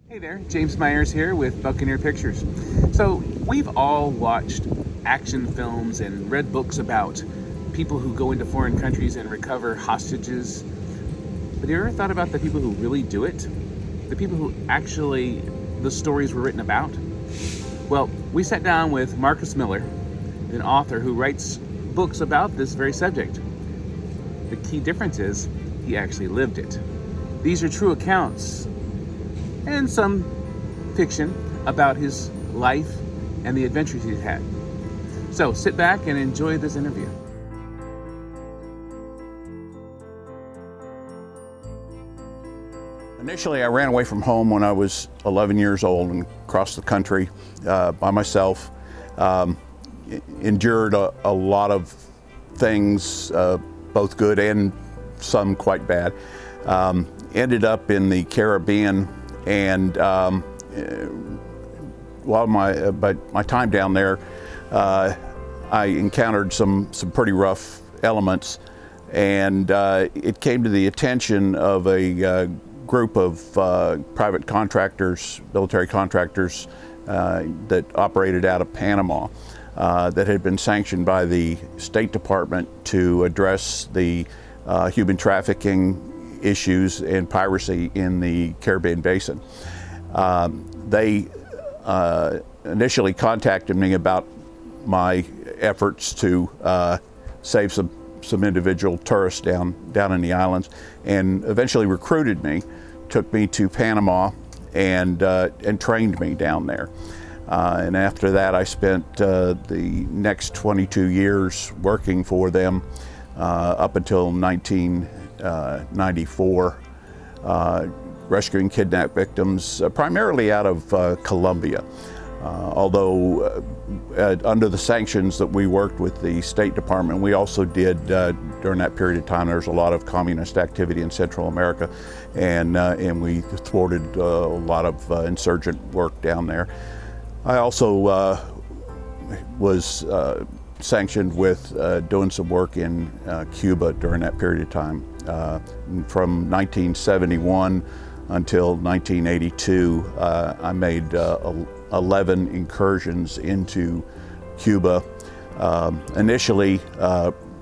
Hey there, James Myers here with Buccaneer Pictures. So, we've all watched action films and read books about people who go into foreign countries and recover hostages. But have you ever thought about the people who really do it? The people who actually the stories were written about? Well, we sat down with Marcus Miller, an author who writes books about this very subject. The key difference is he actually lived it. These are true accounts and some fiction about his life and the adventures he's had. So sit back and enjoy this interview. Initially, I ran away from home when I was 11 years old and crossed the country by myself. Endured a lot of things, both good and some quite bad. Ended up in the Caribbean, and while my time down there, I encountered some pretty rough elements, and it came to the attention of a group of private contractors, military contractors that operated out of Panama, that had been sanctioned by the State Department to address the human trafficking issues and piracy in the Caribbean Basin. They initially contacted me about my efforts to save some individual tourists down in the islands, and eventually recruited me, took me to Panama, and trained me down there. And after that, I spent the next 22 years working for them up until 1994, rescuing kidnapped victims, primarily out of Colombia. Although under the sanctions that we worked with the State Department, we also did, during that period of time, there was a lot of communist activity in Central America, and we thwarted a lot of insurgent work down there. I also was sanctioned with doing some work in Cuba during that period of time. From 1971 until 1982, I made 11 incursions into Cuba, initially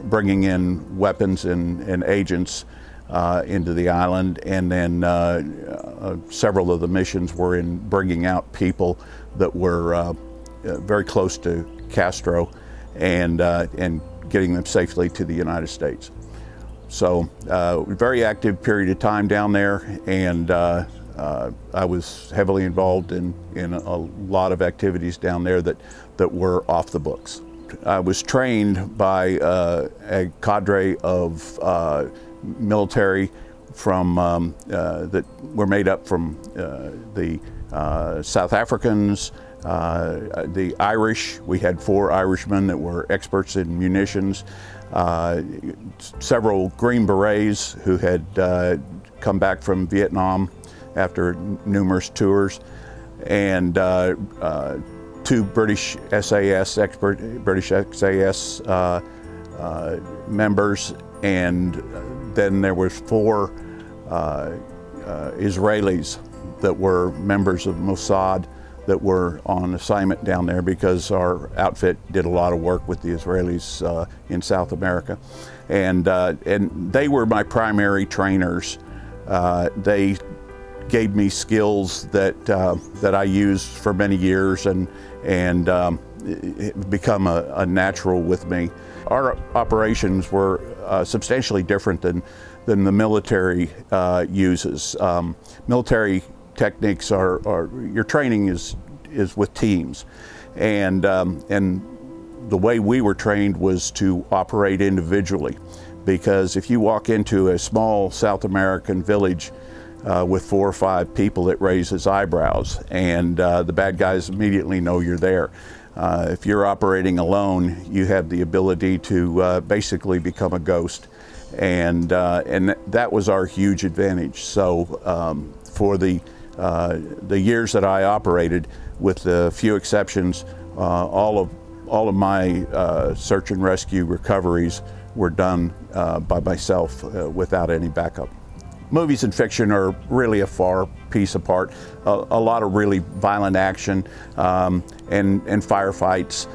bringing in weapons and agents into the island, and then several of the missions were in bringing out people that were very close to Castro and getting them safely to the United States. So very active period of time down there, and I was heavily involved in a lot of activities down there that were off the books. I was trained by a cadre of military from that were made up from the South Africans, the Irish. We had 4 Irishmen that were experts in munitions, several Green Berets who had come back from Vietnam after numerous tours, and 2 British SAS members, and then there was 4 Israelis that were members of Mossad that were on assignment down there, because our outfit did a lot of work with the Israelis in South America, and they were my primary trainers. They gave me skills that I used for many years, and it become a natural with me. Our operations were substantially different than the military uses. Military techniques are your training is with teams, and the way we were trained was to operate individually, because if you walk into a small South American village with 4 or 5 people, it raises eyebrows, and the bad guys immediately know you're there. If you're operating alone, you have the ability to basically become a ghost, and that was our huge advantage. So for the years that I operated, with a few exceptions, all of my search and rescue recoveries were done by myself without any backup. movies and fiction are really a far piece apart. A lot of really violent action and firefights.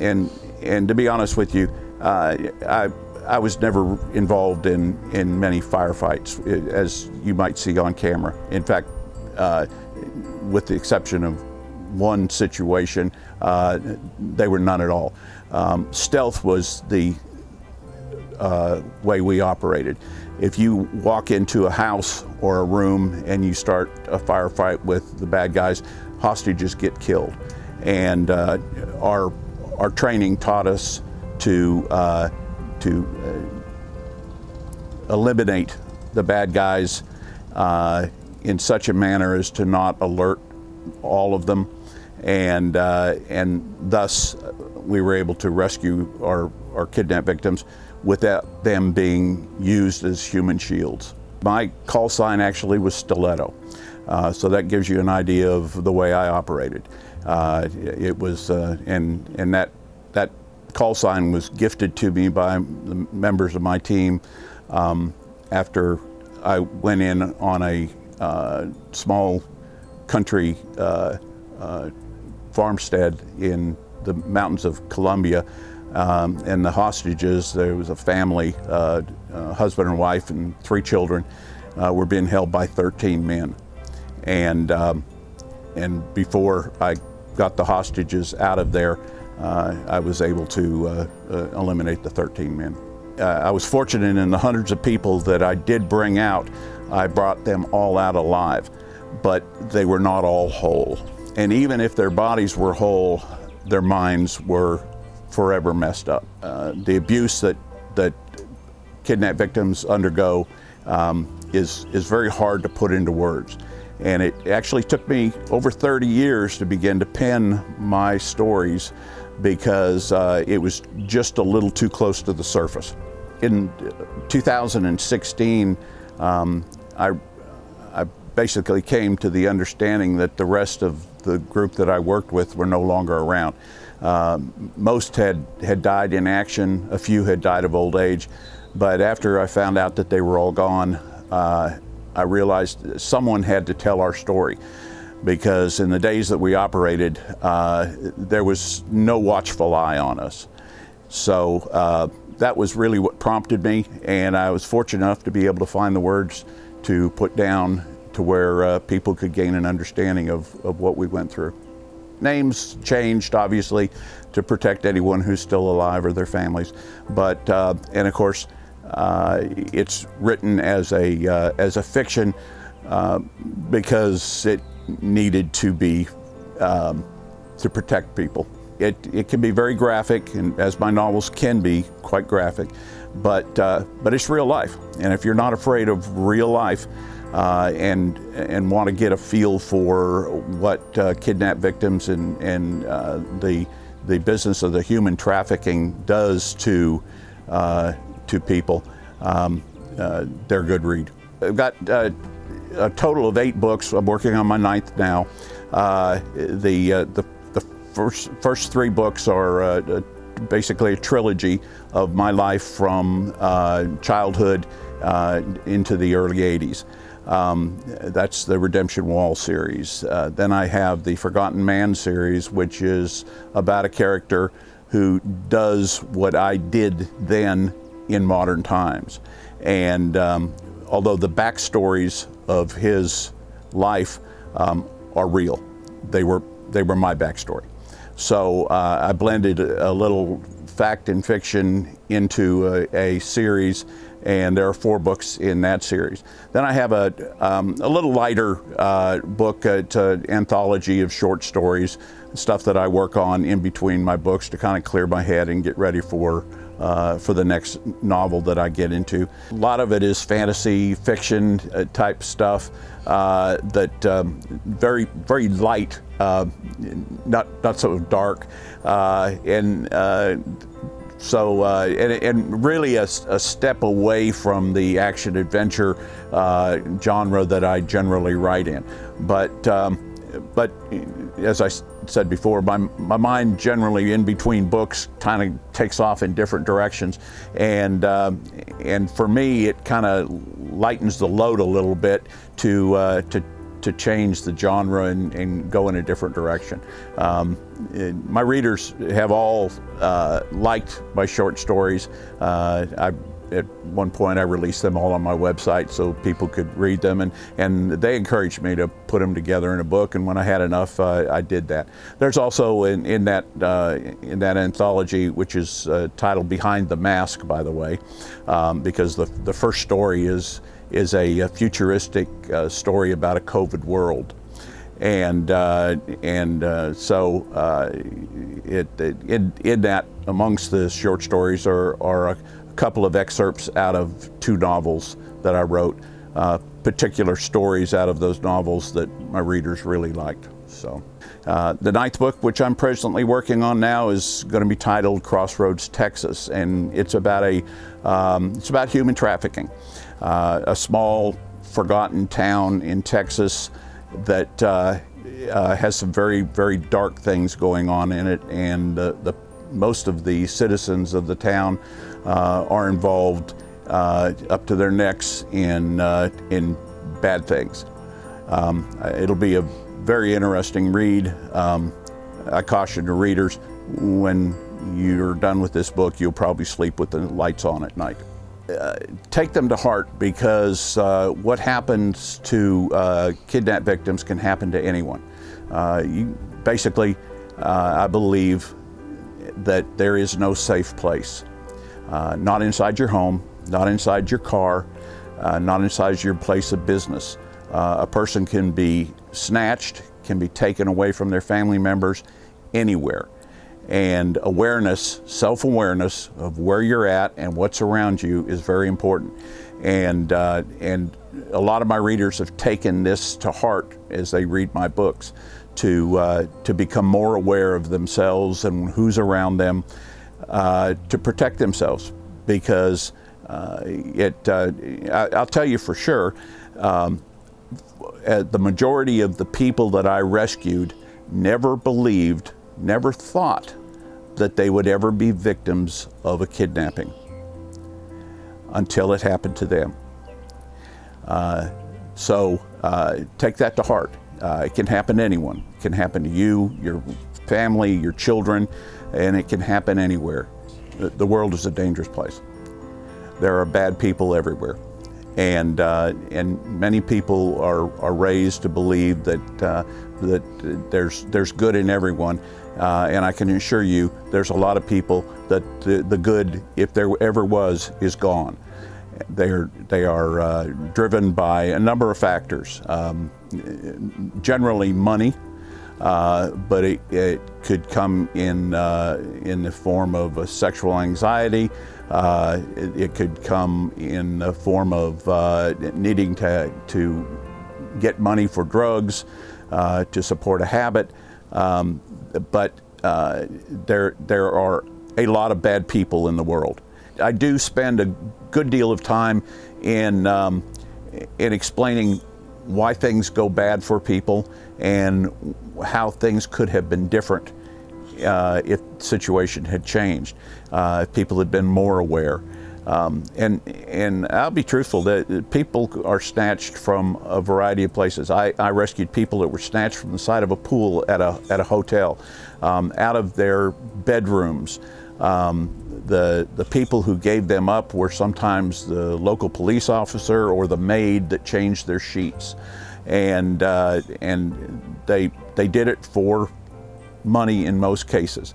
And to be honest with you, I was never involved in many firefights, as you might see on camera. In fact, with the exception of one situation, they were none at all. Stealth was the way we operated. If you walk into a house or a room and you start a firefight with the bad guys, hostages get killed. And our training taught us to eliminate the bad guys in such a manner as to not alert all of them, and thus we were able to rescue our kidnapped victims without them being used as human shields. My call sign actually was Stiletto, so that gives you an idea of the way I operated. It was, and that call sign was gifted to me by the members of my team after I went in on a small country farmstead in the mountains of Colombia. And the hostages, there was a family, husband and wife and 3 children, were being held by 13 men. And before I got the hostages out of there, I was able to eliminate the 13 men. I was fortunate in the hundreds of people that I did bring out, I brought them all out alive, but they were not all whole. And even if their bodies were whole, their minds were forever messed up. The abuse that kidnapped victims undergo is very hard to put into words. And it actually took me over 30 years to begin to pen my stories because it was just a little too close to the surface. In 2016, I basically came to the understanding that the rest of the group that I worked with were no longer around. Most had died in action, a few had died of old age, but after I found out that they were all gone, I realized someone had to tell our story, because in the days that we operated, there was no watchful eye on us. So that was really what prompted me, and I was fortunate enough to be able to find the words to put down to where people could gain an understanding of what we went through. Names changed, obviously, to protect anyone who's still alive or their families, but and of course, it's written as a fiction because it needed to be to protect people. It can be very graphic, and as my novels can be quite graphic, but it's real life. And if you're not afraid of real life and want to get a feel for what kidnapped victims and the business of the human trafficking does to people, they're a good read. I've got a total of 8 books. I'm working on my 9th now. The first 3 books are basically a trilogy of my life from childhood into the early 80s. That's the Redemption Wall series. Then I have the Forgotten Man series, which is about a character who does what I did then in modern times. And although the backstories of his life are real, they were my backstory. So I blended a little fact and fiction into a series, and there are 4 books in that series. Then I have a little lighter book. It's an anthology of short stories, stuff that I work on in between my books to kind of clear my head and get ready for the next novel that I get into. A lot of it is fantasy fiction type stuff that very, very light, not so dark, and really a step away from the action adventure genre that I generally write in. But but as I said before, my mind generally in between books kind of takes off in different directions, and for me it kind of lightens the load a little bit to change the genre and go in a different direction. My readers have all liked my short stories. At one point I released them all on my website so people could read them, and they encouraged me to put them together in a book, and when I had enough I did that. There's also in that anthology, which is titled Behind the Mask, by the way, because the first story is a futuristic story about a COVID world. And so in that, amongst the short stories are a couple of excerpts out of 2 novels that I wrote, particular stories out of those novels that my readers really liked. So the 9th book, which I'm presently working on now, is going to be titled Crossroads, Texas, and it's about human trafficking. A small, forgotten town in Texas that has some very, very dark things going on in it, and most of the citizens of the town are involved up to their necks in bad things. It'll be a very interesting read. I caution the readers, when you're done with this book, you'll probably sleep with the lights on at night. Take them to heart, because what happens to kidnap victims can happen to anyone. I believe that there is no safe place. Not inside your home, not inside your car, not inside your place of business. A person can be snatched, can be taken away from their family members anywhere. And awareness, self-awareness of where you're at and what's around you is very important. And a lot of my readers have taken this to heart as they read my books, to become more aware of themselves and who's around them, to protect themselves. Because I'll tell you for sure, the majority of the people that I rescued never believed, never thought that they would ever be victims of a kidnapping until it happened to them. So take that to heart. It can happen to anyone. It can happen to you, your family, your children, and it can happen anywhere. The world is a dangerous place. There are bad people everywhere. And many people are raised to believe that there's good in everyone, and I can assure you there's a lot of people that the good, if there ever was, is gone. They are driven by a number of factors, generally money, but it could come in the form of a sexual anxiety. It could come in the form of needing to get money for drugs, to support a habit. But there are a lot of bad people in the world. I do spend a good deal of time in explaining why things go bad for people and how things could have been different if the situation had changed, if people had been more aware. And I'll be truthful, that people are snatched from a variety of places. I rescued people that were snatched from the side of a pool at a hotel, out of their bedrooms. The people who gave them up were sometimes the local police officer or the maid that changed their sheets, and they did it for money in most cases.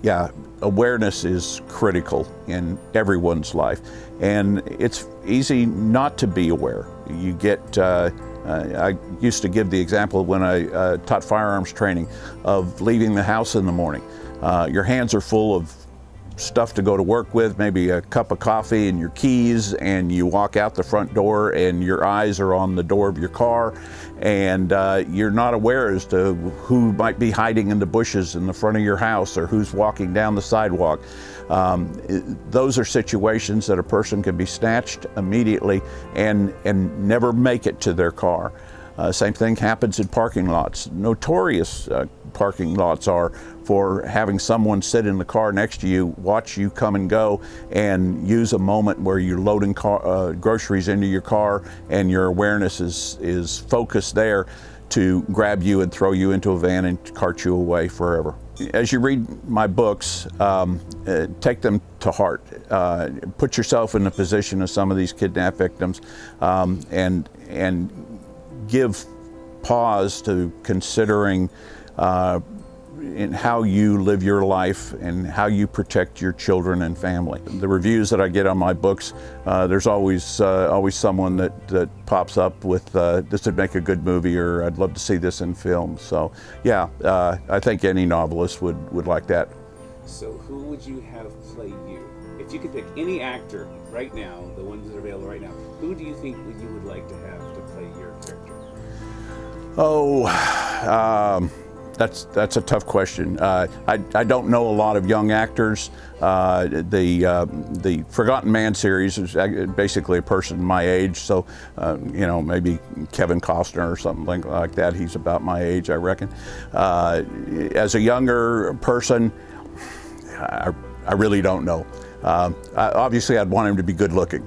Yeah, awareness is critical in everyone's life, and it's easy not to be aware. You get. I used to give the example when I taught firearms training of leaving the house in the morning. Your hands are full of stuff to go to work with, maybe a cup of coffee and your keys, and you walk out the front door and your eyes are on the door of your car, and you're not aware as to who might be hiding in the bushes in the front of your house or who's walking down the sidewalk. Those are situations that a person can be snatched immediately and never make it to their car. Same thing happens in parking lots. Notorious parking lots are for having someone sit in the car next to you, watch you come and go, and use a moment where you're loading groceries into your car and your awareness is focused there to grab you and throw you into a van and cart you away forever. As you read my books, take them to heart. Put yourself in the position of some of these kidnapped victims, and give pause to considering in how you live your life and how you protect your children and family. The reviews that I get on my books, there's always someone that pops up with this would make a good movie, or I'd love to see this in film. So yeah, I think any novelist would like that. So who would you have play you? If you could pick any actor right now, the ones that are available right now, who do you think you would like to have to play your character? That's a tough question. I don't know a lot of young actors. The Forgotten Man series is basically a person my age, so maybe Kevin Costner or something like that. He's about my age, I reckon. As a younger person, I really don't know. Obviously, I'd want him to be good looking.